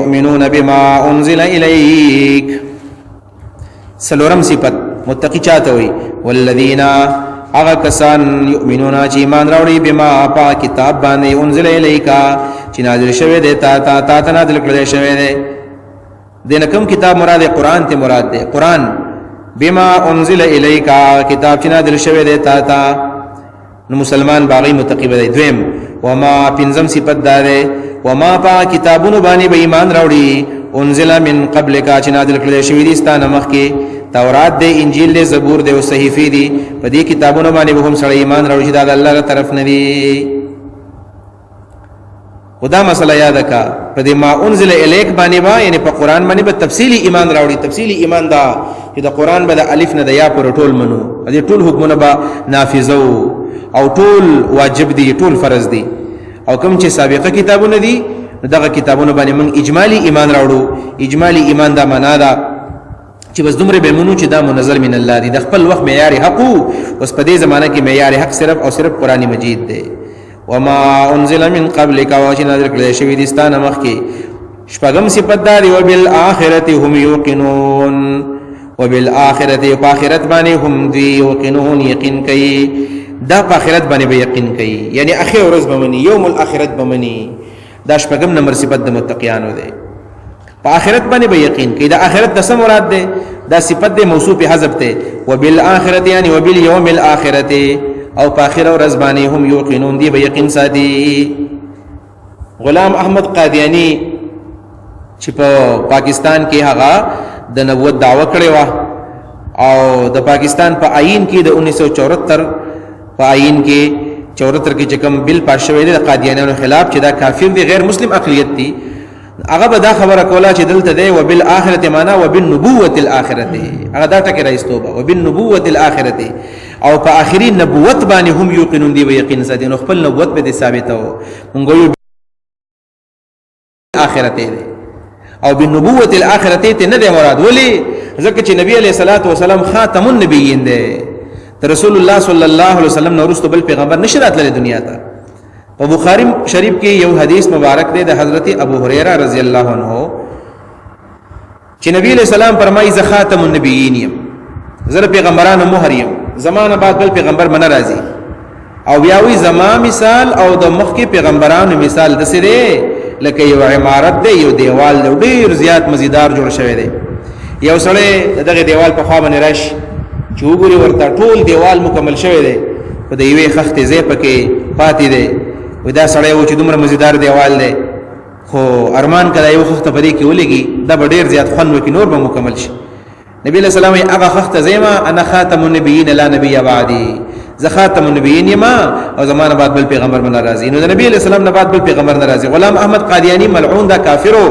يؤمنون بما انزل اليك. سلورم صفت متقی چاته وي والذین اغا کسان یؤمنون چې ایمان راوړي بما پا کتاب باندې انزل الیک چې نازل شوی دی تا نازل کړی شوی دی. دینه کوم کتاب مراد قرآن ته مراد دی. قرآن بما انزل الیک کتاب چې نازل شوی دی تا نو مسلمان باغی متقی دی. دویم وما پنځم صفت دار وما پا کتابونو باندې به ایمان راوړي انزل من قبل کا چې نازل کړی شوی دی ستانه مخکې تورات دی انجیل دی زبور دی او صحیفه دی په دې کتابونو باندې به هم سړی ایمان راوړي چې دا د الله تر طرف نه دی. خدا مسله یاد کا په دې ما انزل الیک باندې با یعنی په قران باندې به تفصیلی ایمان راوړي. تفصیلی ایمان دا چې د قران به د الف نه د یا پر ټول منو دې ټول حکمونه به نافذو او ټول واجب دي ټول فرض دي او کوم چې سابقه کتابونه دي دغه کتابونه باندې موږ اجمالی ایمان راوړو. اجمالی ایمان دا معنا ده چې بس دومره به مونږ چې دا منزل من الله دی د خپل وخت معیار حق اوس په دې زمانہ کې معیار حق صرف او صرف قرآن مجید دی. وما انزل من قبلک واجن نازل کړي شوی دي ستانه مخکې. شپږم صفت دی وبالآخرة هم یوقنون. وبالآخرة په آخرت باندې هم دی یوقنون یقین کوي. دا په آخرت باندې به یقین کوي یعنی اخر ورځ به مني یوم الاخرت به مني. دا شپږم نمبر صفت د متقیانو دی. په آخرت باندې به یقین کوي. دا آخرت د څه مراد ده؟ دا صفت د موصوف حذف ته وبالآخرة یعنی وبالیوم الآخرة او په آخر ورځ باندې هم یوقنون دی به یقین ساتي. غلام احمد قادیانی چې په پاکستان کې هغه د نبوت دعوه کړې و او د پاکستان په آئین کې د 1974 په آئین کې 74 کې چې کوم بل پاس شوی دی د قادیانانو خلاف چې دا کافر دی غیر مسلم اقلیت دی هغه به دا خبره کوله چې دلته دی وبالآخرة معنا وبالنبوة الآخرة هغه دا ټکی راځتوبه وبالنبوة الآخرة او په آخري نبوت باندې هم یوقنون دی به یقین ساتي. نو خپل نبوت به ثابته و مونږ یو آخرت دی او بالنبوة الآخرة ته نه دی مراد. ولی ځکه چې نبی علیہ الصلوۃ والسلام خاتم النبیین دی. رسول الله صلی الله علیه وسلم نو رسول بل پیغمبر نشرات لري دنیا ته. په بخاری شریف کې یو حدیث مبارک دی د حضرت ابو هريره رضی الله عنه چې نبی علیہ السلام فرمایي ز خاتم النبیین یم زره پیغمبرانو مهر یم زمانه بعد بل پیغمبر من راځي او بیاوی زما مثال او د مخکې پیغمبرانو مثال د سره لکه یو عمارت دی یو دیوال دی ډیر زیات مزیدار جوړ شوی دی. یو سړی دغه دیوال په خوا باندې راشي چې وګوري ورته ټول دیوال مکمل شوی دی په د یوې خښتې ځای پکې پاتې دی. ودا سړی و چې دومره مزیدار دیوال دی خو ارمان کړه یو خښته په دې کې ولګي دا به ډیر زیات خوند وکړي نور به مکمل شي. نبی علیہ السلام هغه خښته زېما انا خاتم النبیین لا نبی بعدی ز خاتم النبیین ما او زمانه بعد بل پیغمبر من راضی. نو د نبی علیہ السلام نه بعد بل پیغمبر ناراضی. غلام احمد قادیانی ملعون دا کافرو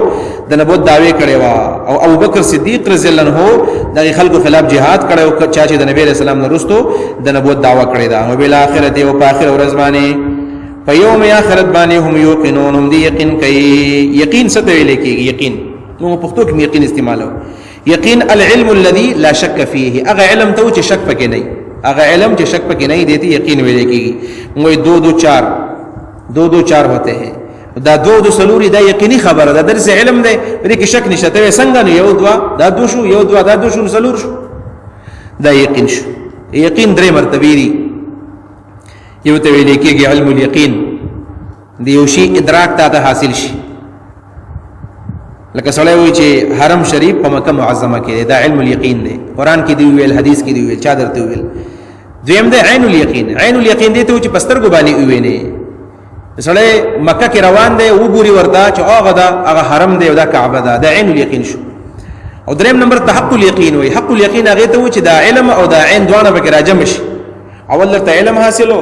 د نبوت دعوی کړي وا او ابو بکر صدیق رضی الله عنه د خلکو خلاف jihad کړي او چا چې د نبی علیہ السلام نه رستو د نبوت دعوا کړي دا او بل اخرت او په اخر ورځ باندې په یوم اخرت باندې هم یوقنون هم دی یقین کوي. یقین څه ته ویل کېږي؟ یقین نو پښتو کې یقین استعمالو. یقین العلم الذي لا شك فيه اغه علم ته چې شک پکې نه اغه علم چې شک پکې نه دیتی یقین ویل کېږي. موږ 2 2 4 ہوتے ہیں دا 2 2 سلوري دا یقیني خبره ده درس علم ده پرې کې شک نشته. څنګه نو یو دوا دا 2 شو یو دوا دا 2 شو سلور شو دا یقین شو. یقین درې مرتبه دي. یو ته ویل کېږي علم الیقین دی یو شی ادراک ته حاصل شي لکه سړی وایي چې حرم شریف په مکه معظمه کې دا علم الیقین دی. قران کې دی ویل حدیث کې دی ویل چا درته ویل. دویم دی عین الیقین. عین الیقین دی ته چې پسترګو باندې ویني سړی مکه کې روان دی وګوري ورته چې هغه حرم دی او دا کعبه ده دا عین الیقین شو. او دریم نمبر ته حق الیقین وایي. حق الیقین هغه ته و چې دا علم او دا عین دواړه به راجم شي. اول ته علم حاصلو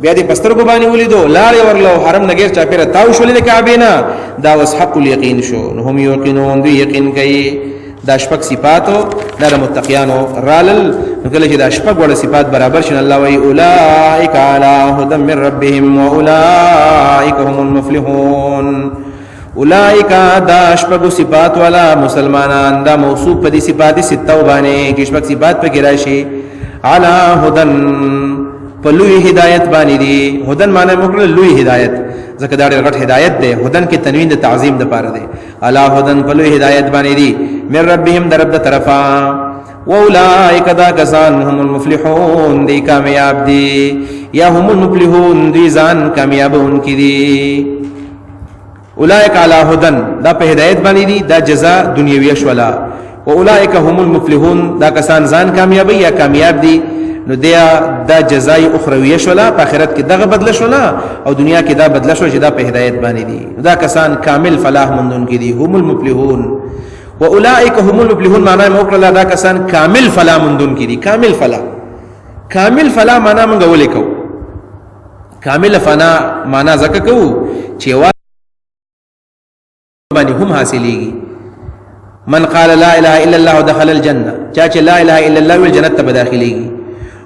بیا دې پسترګو باندې ولیدو لارې ورلو حرم نګیر چا پیره تاو شولې د کعبه نه دا وس حق الیقین شو. نو هم یقینون دی یقین کوي. دا شپږ صفاتو د متقینانو رالل نو کله چې دا شپږ وړ صفات برابر شون الله وی اولئک علی هدى من ربهم واولئک هم المفلحون. اولئک دا شپږ صفات والا مسلمانان دا موصوف په دې صفات ستو باندې چې شپږ صفات په کې راشي علی هدى په لوی هدایت باندې دي. هدن معنی موږ لوی هدایت ځکه دا ډېر غټ هدایت دی. هدن کې تنوین د تعظیم د پاره دی. الا هدن په لوی هدایت باندې دي من ربهم در رب طرفا واولئک دا کسان هم المفلحون دی کامیاب دي یا هم المفلحون دی ځان کامیابون کی دي. اولئک علی هدن دا په هدایت باندې دي دا جزاء دنیویه شولا. واولئک هم المفلحون دا کسان ځان کامیابی یا کامیاب دي نو دا جزای اخرویه شولا په آخرت کې دغه بدله شولا او دنیا کې دا بدله شو چې دا په هدایت باندې دي. دا کسان کامل فلاح مندون کې دي هم المفلحون. واولئک هم المفلحون معنی موکړه دا کسان کامل فلاح مندون کې دي. کامل فلاح معنی موږ ولیکو. کامل فنا معنی ځکه کو چې باندې هم حاصلېږي. من قال لا اله الا الله دخل الجنه چا چې لا اله الا الله ول جنت ته داخليږي.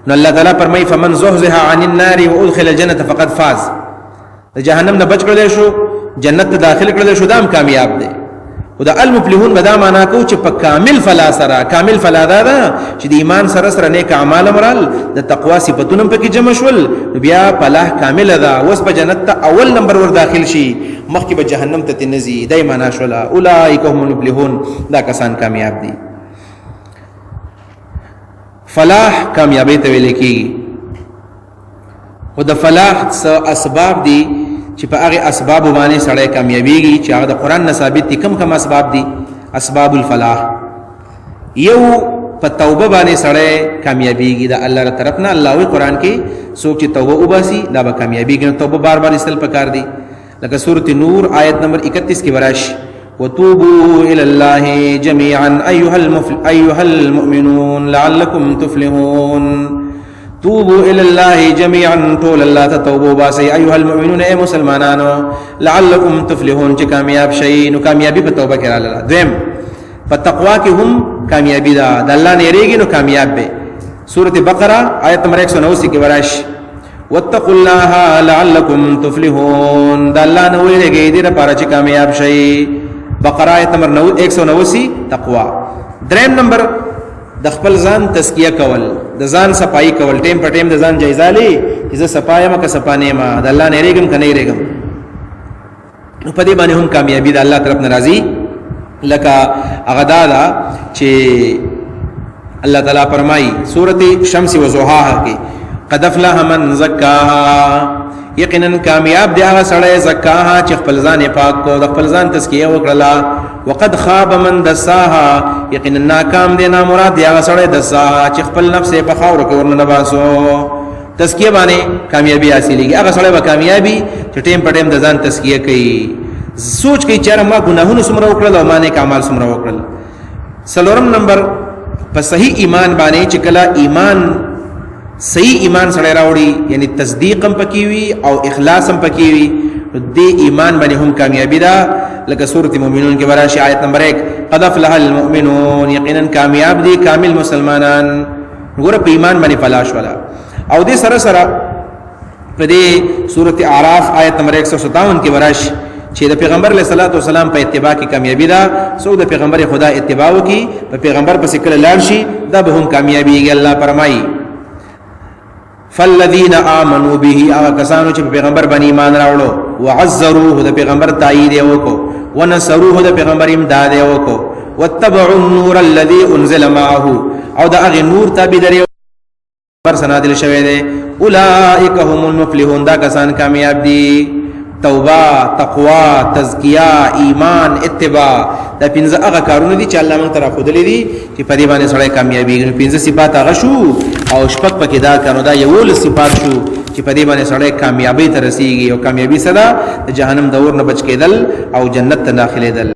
نو الله تعالی فرمایي فمن زحزح عن النار وادخل الجنه فقد فاز. جهنم نه بچ کړل شو جنت ته داخل کړل شو دام کامیاب دی. او دا المفلحون بدا معنا کو چې په کامل فلا سره کامل فلا دا چې د ایمان سره سره نیک اعمال مرال د تقوا صفاتونه په کې جمع شول بیا فلاح کامل ده. وس په جنت ته اول نمبر ور داخل شي مخکې به جهنم ته تنزي دای معنا شولا. اولئک هم المفلحون دا کسان کامیاب دي. فلاح کامیابی ته ویل کیږي. او د فلاح اسباب دي چې په هغه اسباب باندې سړی کامیابیږي چې هغه د قران نه ثابت دي. کم اسباب دي؟ اسباب الفلاح. یو په توبه باندې سړی کامیابیږي د الله تر طرف نه. الله وی قران کې څوک چې توبه وباسي دا به کامیابیږي. توبه بار بار استل پکار دي. لکه سورۃ نور آیت نمبر 31 کې ورش وتوبوا الى الله جميعا ايها المؤمنون لعلكم تفلحون. توبوا الى الله جميعا طول الله تتوبوا باسي ايها المؤمنون اي مسلمانانو لعلكم تفلحون چې کامیاب شئ. نو کامیابی په توبه کې رااله. دویم په تقوا کې هم کامیابی ده. د الله نه یریږي نو کامیاب به. سورۃ بقره آیت نمبر 189 کې ورش واتقوا الله لعلكم تفلحون. د الله نه ویریږي دې لپاره چې کامیاب شئ. بقره آیت نمبر 189 تقوا. دریم نمبر د خپل ځان تزکیه کول د ځان صفائی کول. ټیم په ټیم د ځان جایزه لې چې زه صفایم که صفانه ما د الله نه ریګم کنه ریګم. نو په دې باندې هم کامیابی د الله طرف ناراضي. لکه هغه دا چې الله تعالی فرمایي سورۃ شمس و ضحاها کې قد افلح من زکاها. یقینا کامیاب دی هغه سړی زکاها چې خپل ځان پاک کو د خپل ځان تزکیه وکړه. وقد خاب من دساها. یقینا ناکام دی نه مراد دی هغه سړی دساها چې خپل نفس په خاور کې ورننه باسو. تزکیه باندې کامیابی حاصلېږي. هغه سړی به کامیابی چې ټیم په ټیم د ځان تزکیه کوي. سوچ کوي چې ما ګناهونه څومره وکړل او ما نیک اعمال څومره وکړل. څلورم نمبر په صحیح ایمان باندې چې کله ایمان صحیح ایمان سره راوړي یعنی تصدیق هم پکې وي او اخلاص هم پکې وي دې ایمان باندې هم کامیابی ده. لکه سورۃ المؤمنون کې وراشي آیت نمبر 1 قد افلح المؤمنون. یقینا کامیاب دي کامل مسلمانان. وګوره په ایمان باندې فلاح ولا. او دې سره سره په دې سورۃ اعراف آیت نمبر 157 کې وراشي چې د پیغمبر علیه الصلاۃ والسلام په اتباع کې کامیابی ده. څوک د پیغمبر خدا اتباع وکي په پیغمبر پسې کله لاړ شي دا به هم کامیابیږي. الله فرمایي فالذین آمنوا به. هغه کسانو چې پیغمبر باندې ایمان راوړو وعزروه د پیغمبر تایید وکړو ونصروه د پیغمبر امداد وکړو واتبعوا النور الذي انزل معه او دا هغه نور تابعداري پر سنادل شوی دی. اولئک هم المفلحون. دا کسان کامیاب دي. توبه تقوا تزکیه ایمان اتباع دا پنځه هغه کارونه دي چې الله موږ ته راښودلي دي چې په دې باندې سړی کامیابیږي. پنځه صفات هغه شو او شپږ پکې دا کارونه دا یولس صفات شو چې په دې باندې سړی کامیابی ته رسیږي. او کامیابی سره د جهنم د اور نه بچ کېدل او جنت ته داخلېدل.